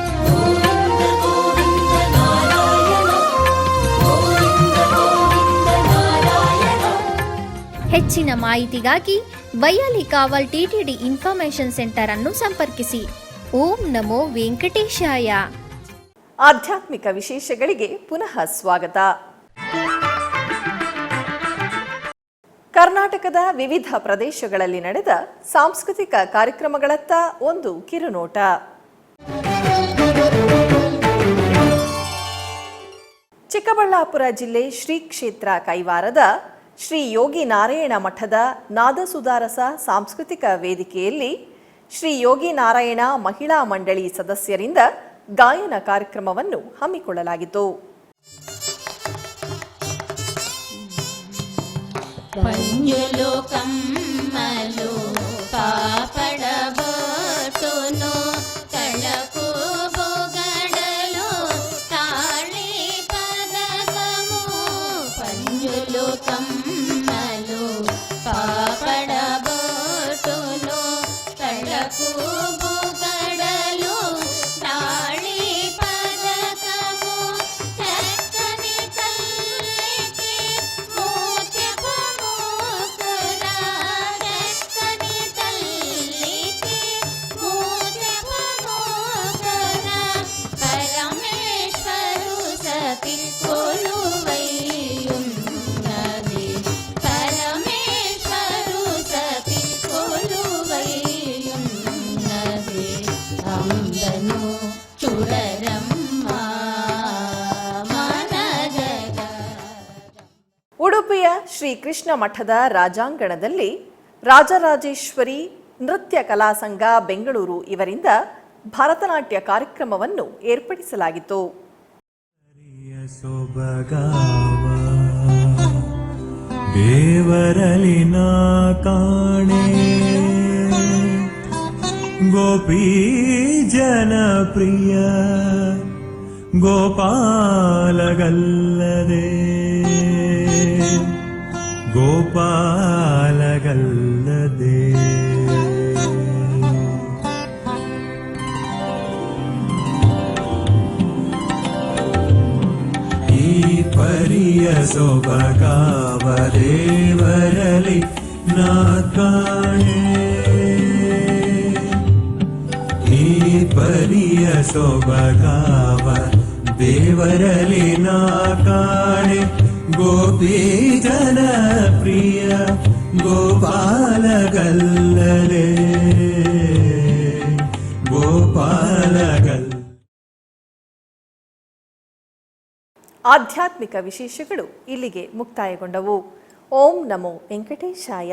ಹೆಚ್ಚಿನ ಮಾಹಿತಿಗಾಗಿ ವೈಯಾಲಿ ಕಾವಲ್ ಟಿಟಿಡಿ ಇನ್ಫಾರ್ಮೇಶನ್ ಸೆಂಟರ್ ಅನ್ನು ಸಂಪರ್ಕಿಸಿ. ಓಂ ನಮೋ ವೆಂಕಟೇಶಾಯ. ಆಧ್ಯಾತ್ಮಿಕ ವಿಶೇಷಗಳಿಗೆ ಪುನಃ ಸ್ವಾಗತ. ಕರ್ನಾಟಕದ ವಿವಿಧ ಪ್ರದೇಶಗಳಲ್ಲಿ ನಡೆದ ಸಾಂಸ್ಕೃತಿಕ ಕಾರ್ಯಕ್ರಮಗಳತ್ತ ಒಂದು ಕಿರುನೋಟ. ಚಿಕ್ಕಬಳ್ಳಾಪುರ ಜಿಲ್ಲೆ ಶ್ರೀ ಕ್ಷೇತ್ರ ಕೈವಾರದ ಶ್ರೀ ಯೋಗಿ ನಾರಾಯಣ ಮಠದ ನಾದಸುಧಾರಸ ಸಾಂಸ್ಕೃತಿಕ ವೇದಿಕೆಯಲ್ಲಿ ಶ್ರೀ ಯೋಗಿ ನಾರಾಯಣ ಮಹಿಳಾ ಮಂಡಳಿ ಸದಸ್ಯರಿಂದ ಗಾಯನ ಕಾರ್ಯಕ್ರಮವನ್ನು ಹಮ್ಮಿಕೊಳ್ಳಲಾಗಿತ್ತು. పంజులు కమ్మలు పాపడబోటును తళకు బొగడలు తాళి పరగము. పంజులు కమ్మలు పాపడబోటును తళకు బొగడలు తాళి పరగము. చక్కని తల్లికి మూత్యపు మూకుల, చక్కని తల్లికి ಉಡುಪಿಯ ಶ್ರೀ ಕೃಷ್ಣ ಮಠದ ರಾಜಾಂಗಣದಲ್ಲಿ ರಾಜರಾಜೇಶ್ವರಿ ನೃತ್ಯ ಕಲಾ ಸಂಘ ಬೆಂಗಳೂರು ಇವರಿಂದ ಭರತನಾಟ್ಯ ಕಾರ್ಯಕ್ರಮವನ್ನು ಏರ್ಪಡಿಸಲಾಗಿತ್ತು. ದೇವರಲಿನ ಕಾಣೆ ಗೋಪಿ ಜನಪ್ರಿಯ ಗೋಪಾಲಗಲ್ಲದೆ ಗೋಪಾಲಗಲ್ಲದೆ ಈ ಪರಿಯ ಸೊಬಗಾವ ದೇವರಲಿ ನಾ ಕಾಣೆ ಈ ಪರಿಯ ಸೊಬಗಾವ ದೇವರಲಿ ನಾ ಕಾಣೆ ಗೋಪಿ ಜನ ಪ್ರಿಯ ಗೋಪಾಲಗಲ್ಲದೆ ಗೋಪಾಲಗಲ್ಲ. ಆಧ್ಯಾತ್ಮಿಕ ವಿಶೇಷಗಳು ಇಲ್ಲಿಗೆ ಮುಕ್ತಾಯಗೊಂಡವು. ಓಂ ನಮೋ ವೆಂಕಟೇಶಾಯ.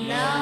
Now